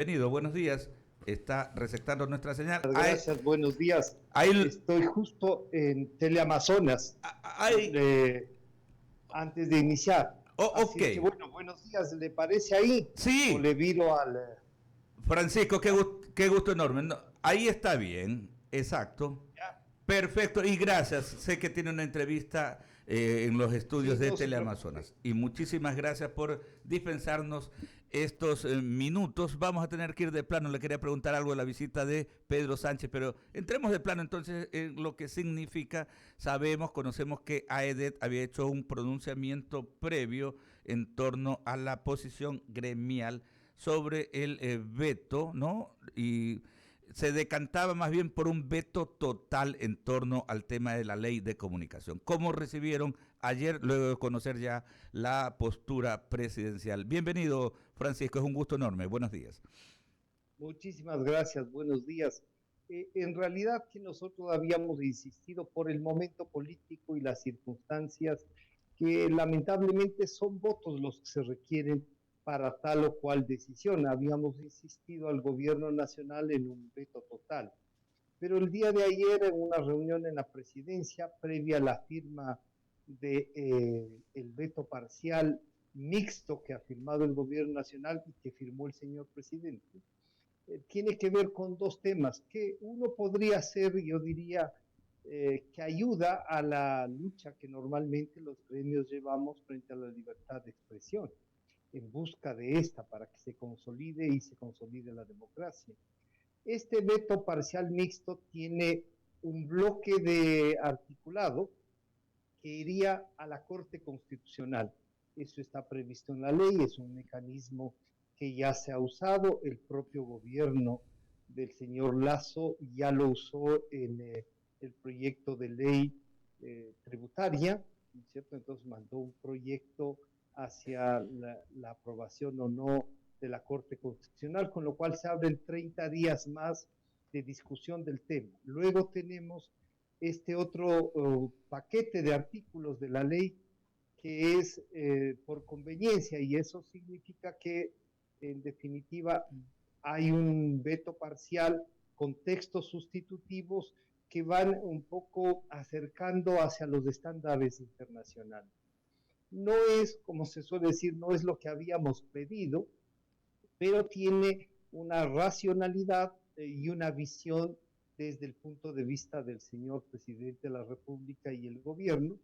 Bienvenido, buenos días. Está receptando nuestra señal. Gracias, buenos días. Hay, Estoy justo en Teleamazonas hay, eh, antes de iniciar. Así ok. es que, bueno, buenos días. ¿Le parece ahí? ¿O Sí, le viro al... Francisco, ya, qué gusto enorme. No, ahí está bien, exacto. ya. Perfecto, y gracias. Sé que tiene una entrevista en los estudios Sí, de no se preocupe. Teleamazonas. Y muchísimas gracias por dispensarnos estos minutos. Vamos a tener que ir de plano. Le quería preguntar algo de la visita de Pedro Sánchez, pero entremos de plano entonces en lo que significa. Conocemos que AEDET había hecho un pronunciamiento previo en torno a la posición gremial sobre el veto, ¿no? Y se decantaba más bien por un veto total en torno al tema de la ley de comunicación. ¿Cómo recibieron ayer, luego de conocer ya la postura presidencial? Bienvenido, Francisco, es un gusto enorme. Buenos días. Muchísimas gracias, buenos días. En realidad que nosotros habíamos insistido por el momento político y las circunstancias que lamentablemente son votos los que se requieren para tal o cual decisión. Habíamos insistido al gobierno nacional en un veto total. Pero el día de ayer, en una reunión en la presidencia, previa a la firma de el veto parcial mixto que ha firmado el gobierno nacional y que firmó el señor presidente, tiene que ver con dos temas que uno podría hacer, yo diría, que ayuda a la lucha que normalmente los gremios llevamos frente a la libertad de expresión, en busca de esta para que se consolide y se consolide la democracia. Este veto parcial mixto tiene un bloque de articulado que iría a la Corte Constitucional. Eso está previsto en la ley, es un mecanismo que ya se ha usado, el propio gobierno del señor Lazo ya lo usó en el proyecto de ley tributaria, ¿no es cierto? Entonces mandó un proyecto hacia la aprobación o no de la Corte Constitucional, con lo cual se abren 30 días más de discusión del tema. Luego tenemos este otro paquete de artículos de la ley que es por conveniencia y eso significa que en definitiva hay un veto parcial con textos sustitutivos que van un poco acercando hacia los estándares internacionales. No es, como se suele decir, no es lo que habíamos pedido, pero tiene una racionalidad y una visión desde el punto de vista del señor presidente de la República y el gobierno.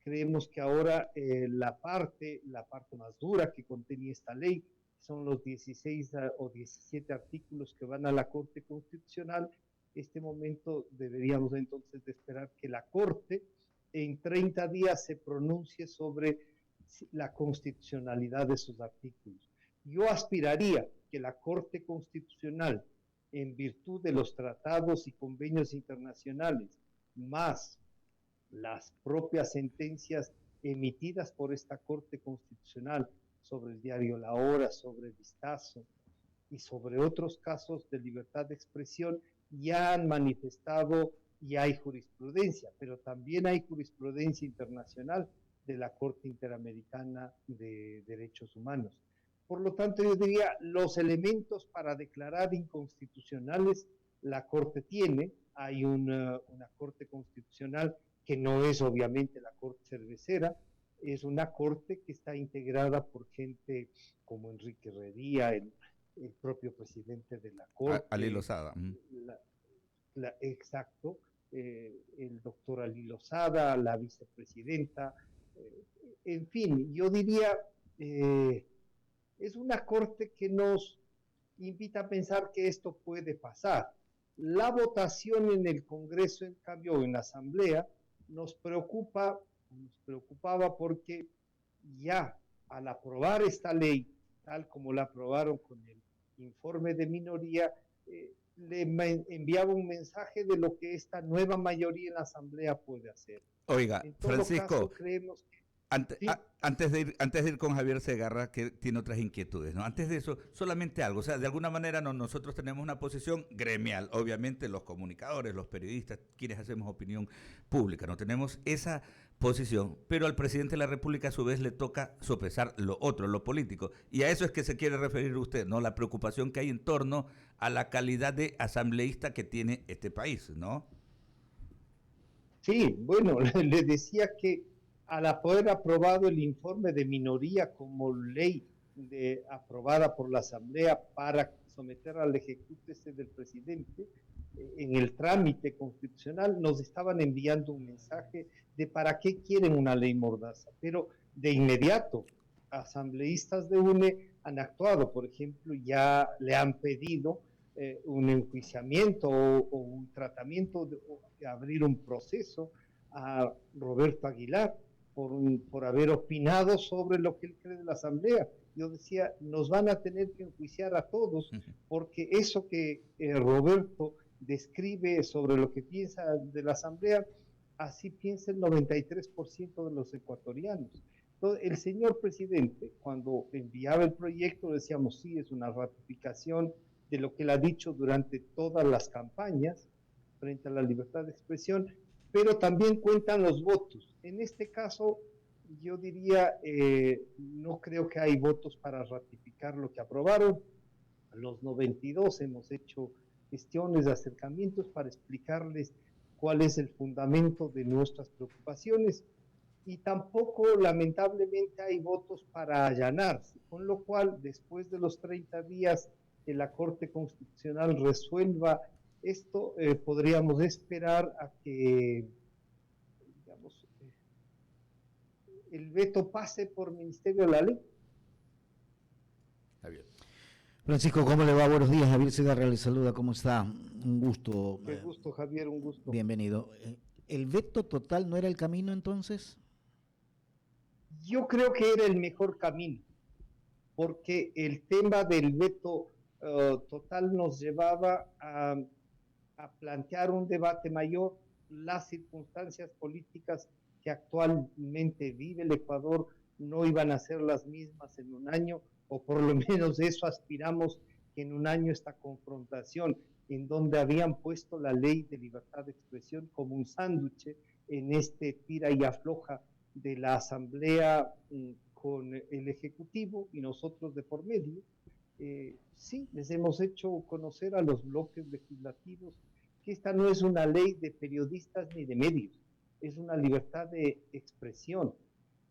Creemos que ahora la parte más dura que contenía esta ley, son los 16 o 17 artículos que van a la Corte Constitucional. Este momento deberíamos entonces de esperar que la Corte en 30 días se pronuncie sobre la constitucionalidad de esos artículos. Yo aspiraría que la Corte Constitucional, en virtud de los tratados y convenios internacionales, más las propias sentencias emitidas por esta Corte Constitucional sobre el diario La Hora, sobre Vistazo y sobre otros casos de libertad de expresión, ya han manifestado y hay jurisprudencia, pero también hay jurisprudencia internacional de la Corte Interamericana de Derechos Humanos. Por lo tanto, yo diría, los elementos para declarar inconstitucionales la Corte tiene. Hay una Corte Constitucional que no es obviamente la Corte Cervecera, es una Corte que está integrada por gente como Enrique Redía, el propio presidente de la Ali Corte, Lozada. la, exacto, el doctor Ali Lozada, la vicepresidenta, en fin, yo diría, eh, es una corte que nos invita a pensar que esto puede pasar. La votación en el Congreso, en cambio, o en la Asamblea, nos preocupaba porque ya al aprobar esta ley, tal como la aprobaron con el informe de minoría, le enviaba un mensaje de lo que esta nueva mayoría en la Asamblea puede hacer. Oiga, En todo Francisco, caso, creemos que... Sí, Antes de ir con Javier Segarra, que tiene otras inquietudes, ¿no? Antes de eso, solamente algo, o sea, de alguna manera nosotros tenemos una posición gremial, obviamente los comunicadores, los periodistas, quienes hacemos opinión pública, no tenemos esa posición, pero al presidente de la República a su vez le toca sopesar lo otro, lo político, y a eso es que se quiere referir usted, ¿no? La preocupación que hay en torno a la calidad de asambleísta que tiene este país, ¿no? sí, bueno, le decía que al haber aprobado el informe de minoría como ley aprobada por la Asamblea para someter al ejecute del presidente, en el trámite constitucional nos estaban enviando un mensaje de para qué quieren una ley mordaza, pero de inmediato asambleístas de UNE han actuado, por ejemplo, ya le han pedido un enjuiciamiento o un tratamiento, de abrir un proceso a Roberto Aguilar por haber opinado sobre lo que él cree de la Asamblea. Yo decía, nos van a tener que enjuiciar a todos, porque eso que Roberto describe sobre lo que piensa de la Asamblea, así piensa el 93% de los ecuatorianos. Entonces, el señor presidente, cuando enviaba el proyecto, decíamos, sí, es una ratificación de lo que él ha dicho durante todas las campañas frente a la libertad de expresión, pero también cuentan los votos. En este caso, yo diría, no creo que hay votos para ratificar lo que aprobaron. Los 92 hemos hecho gestiones, acercamientos para explicarles cuál es el fundamento de nuestras preocupaciones, y tampoco lamentablemente hay votos para allanarse, con lo cual después de los 30 días que la Corte Constitucional resuelva esto, podríamos esperar a que, digamos, el veto pase por Ministerio de la Ley. Javier. Francisco, ¿cómo le va? Buenos días, Javier Segarra le saluda, ¿cómo está? Un gusto. Qué gusto, Javier, un gusto. Bienvenido. ¿El veto total no era el camino entonces? Yo creo que era el mejor camino, porque el tema del veto total nos llevaba a plantear un debate mayor. Las circunstancias políticas que actualmente vive el Ecuador no iban a ser las mismas en un año, o por lo menos eso aspiramos, que en un año esta confrontación, en donde habían puesto la ley de libertad de expresión como un sándwich en este tira y afloja de la Asamblea con el Ejecutivo y nosotros de por medio, sí, les hemos hecho conocer a los bloques legislativos que esta no es una ley de periodistas ni de medios, es una libertad de expresión,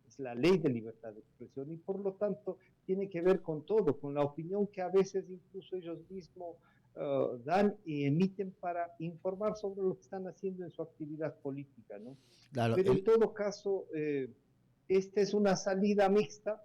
es la ley de libertad de expresión, y por lo tanto tiene que ver con todo, con la opinión que a veces incluso ellos mismos dan y emiten para informar sobre lo que están haciendo en su actividad política, ¿no? Claro, pero en todo caso, esta es una salida mixta,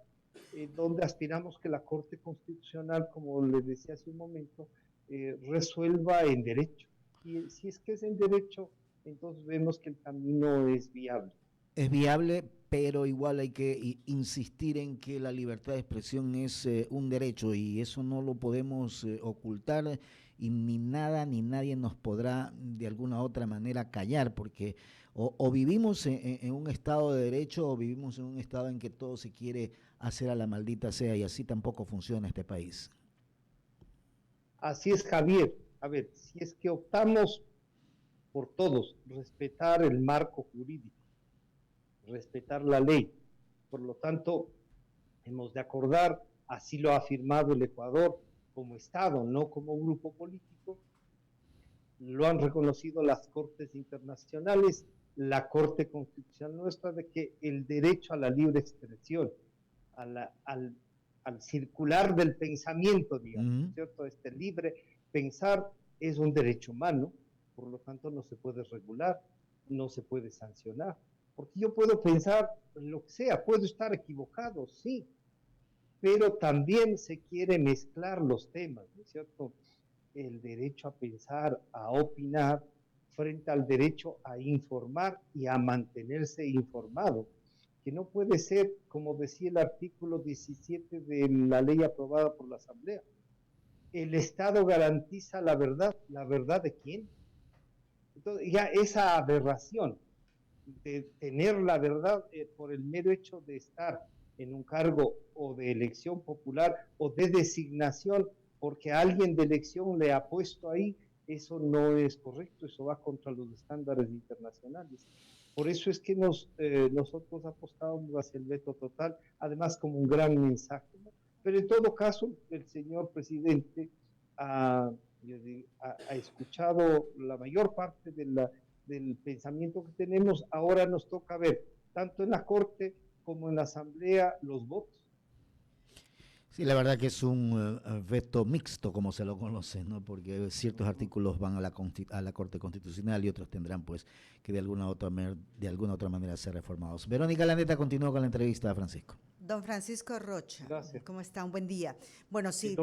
donde aspiramos que la Corte Constitucional, como les decía hace un momento, resuelva en derecho. Y si es que es en derecho, entonces vemos que el camino es viable. Es viable, pero igual hay que insistir en que la libertad de expresión es un derecho, y eso no lo podemos ocultar, y ni nada ni nadie nos podrá de alguna otra manera callar, porque o vivimos en un estado de derecho, o vivimos en un estado en que todo se quiere hacer a la maldita sea, y así tampoco funciona este país. Así es, Javier. A ver, si es que optamos por todos respetar el marco jurídico, respetar la ley, por lo tanto, hemos de acordar, así lo ha afirmado el Ecuador como Estado, no como grupo político, lo han reconocido las cortes internacionales, la Corte Constitucional nuestra, de que el derecho a la libre expresión, al circular del pensamiento, digamos, ¿cierto? Este libre pensar es un derecho humano, por lo tanto no se puede regular, no se puede sancionar, porque yo puedo pensar lo que sea, puedo estar equivocado, sí, pero también se quiere mezclar los temas, ¿no es cierto? El derecho a pensar, a opinar, frente al derecho a informar y a mantenerse informado, que no puede ser, como decía el artículo 17 de la ley aprobada por la Asamblea. El Estado garantiza ¿la verdad de quién? Entonces ya esa aberración de tener la verdad por el mero hecho de estar en un cargo o de elección popular o de designación porque alguien de elección le ha puesto ahí, eso no es correcto, eso va contra los estándares internacionales. Por eso es que nosotros apostamos hacia el veto total, además como un gran mensaje, ¿no? Pero en todo caso, el señor presidente ha, ha escuchado la mayor parte del pensamiento que tenemos. Ahora nos toca ver, tanto en la Corte como en la Asamblea, los votos. Sí, la verdad que es un veto mixto, como se lo conoce, ¿no? Porque ciertos artículos van a a la Corte Constitucional y otros tendrán, pues, que de alguna otra manera ser reformados. Verónica Landeta continúa con la entrevista a Francisco. Don Francisco Rocha, Gracias. ¿cómo está? Un buen día. Bueno, sí,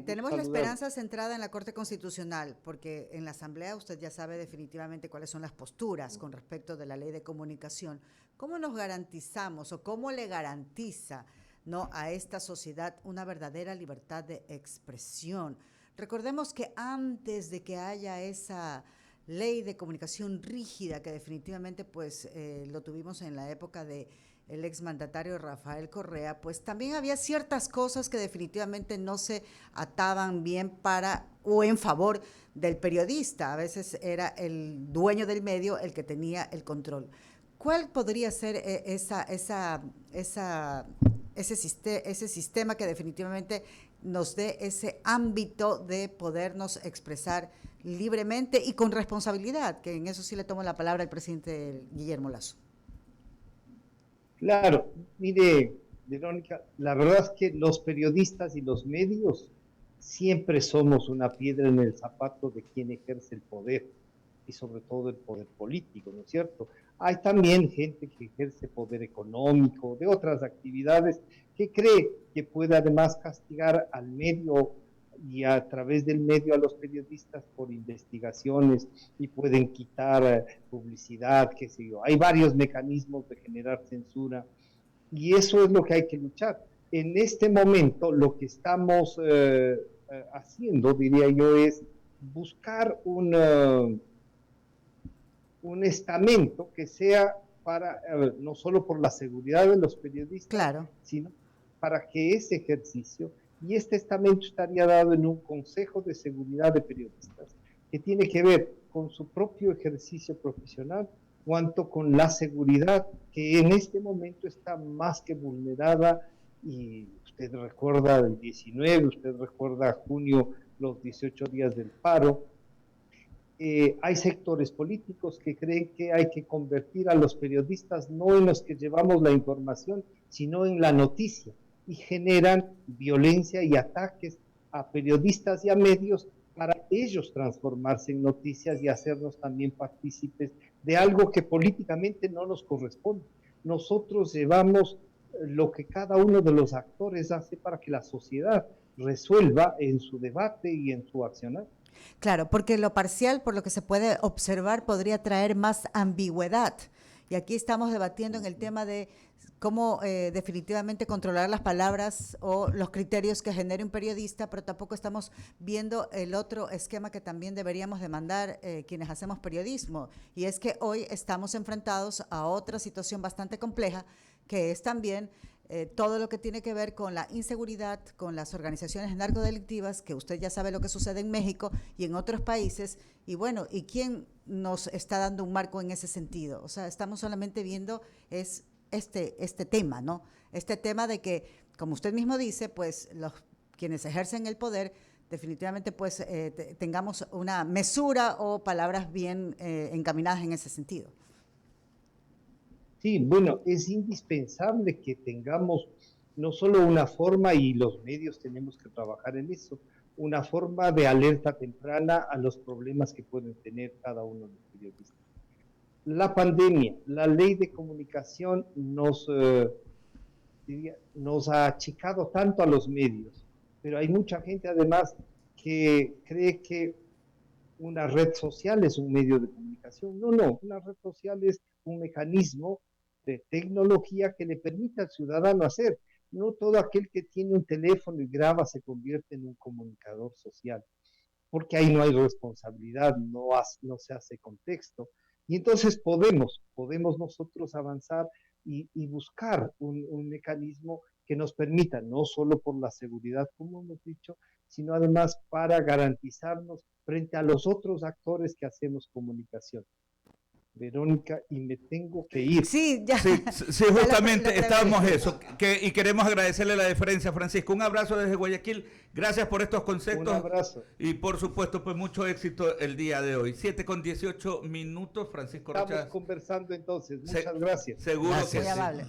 tenemos la saludar. esperanza centrada en la Corte Constitucional, porque en la Asamblea usted ya sabe definitivamente cuáles son las posturas con respecto de la ley de comunicación. ¿Cómo nos garantizamos o cómo le garantiza, ¿no?, a esta sociedad una verdadera libertad de expresión? Recordemos que antes de que haya esa ley de comunicación rígida, que definitivamente pues lo tuvimos en la época de el exmandatario Rafael Correa, pues también había ciertas cosas que definitivamente no se ataban bien para o en favor del periodista. A veces era el dueño del medio el que tenía el control. ¿Cuál podría ser ese sistema que definitivamente nos dé ese ámbito de podernos expresar libremente y con responsabilidad? Que en eso sí le tomo la palabra al presidente Guillermo Lasso. Claro, mire, Verónica, la verdad es que los periodistas y los medios siempre somos una piedra en el zapato de quien ejerce el poder y sobre todo el poder político, ¿no es cierto? Hay también gente que ejerce poder económico, de otras actividades, que cree que puede además castigar al medio y a través del medio a los periodistas por investigaciones y pueden quitar publicidad, qué sé yo. Hay varios mecanismos de generar censura y eso es lo que hay que luchar. En este momento lo que estamos haciendo, diría yo, es buscar un estamento que sea para, no solo por la seguridad de los periodistas, claro, sino para que ese ejercicio, y este estamento estaría dado en un Consejo de Seguridad de Periodistas, que tiene que ver con su propio ejercicio profesional, cuanto con la seguridad que en este momento está más que vulnerada, y usted recuerda el 19, usted recuerda junio, los 18 días del paro. Hay sectores políticos que creen que hay que convertir a los periodistas no en los que llevamos la información, sino en la noticia, y generan violencia y ataques a periodistas y a medios para ellos transformarse en noticias y hacernos también partícipes de algo que políticamente no nos corresponde. Nosotros llevamos lo que cada uno de los actores hace para que la sociedad resuelva en su debate y en su accionar. Claro, porque lo parcial, por lo que se puede observar, podría traer más ambigüedad. Y aquí estamos debatiendo en el tema de cómo definitivamente controlar las palabras o los criterios que genere un periodista, pero tampoco estamos viendo el otro esquema que también deberíamos demandar quienes hacemos periodismo, y es que hoy estamos enfrentados a otra situación bastante compleja, que es también todo lo que tiene que ver con la inseguridad, con las organizaciones narcodelictivas, que usted ya sabe lo que sucede en México y en otros países, y bueno, ¿y quién nos está dando un marco en ese sentido? O sea, estamos solamente viendo es este tema, ¿no? Este tema de que, como usted mismo dice, pues quienes ejercen el poder, definitivamente pues tengamos una mesura o palabras bien encaminadas en ese sentido. Sí, bueno, es indispensable que tengamos no solo una forma, y los medios tenemos que trabajar en eso, una forma de alerta temprana a los problemas que pueden tener cada uno de los periodistas. La pandemia, la ley de comunicación nos ha achicado tanto a los medios, pero hay mucha gente además que cree que una red social es un medio de comunicación. No, una red social es un mecanismo de tecnología que le permite al ciudadano hacer. No todo aquel que tiene un teléfono y graba se convierte en un comunicador social, porque ahí no hay responsabilidad, no se hace contexto. Y entonces podemos nosotros avanzar y buscar un mecanismo que nos permita, no solo por la seguridad, como hemos dicho, sino además para garantizarnos frente a los otros actores que hacemos comunicación. Verónica, y me tengo que ir. Sí, ya. Sí, justamente estábamos eso. Y queremos agradecerle la deferencia, Francisco. Un abrazo desde Guayaquil. Gracias por estos conceptos. Un abrazo. Y por supuesto, pues mucho éxito el día de hoy. 7:18, Francisco Rocha. Estamos conversando entonces. Muchas gracias. Seguro Gracias. que Muy sí. amable.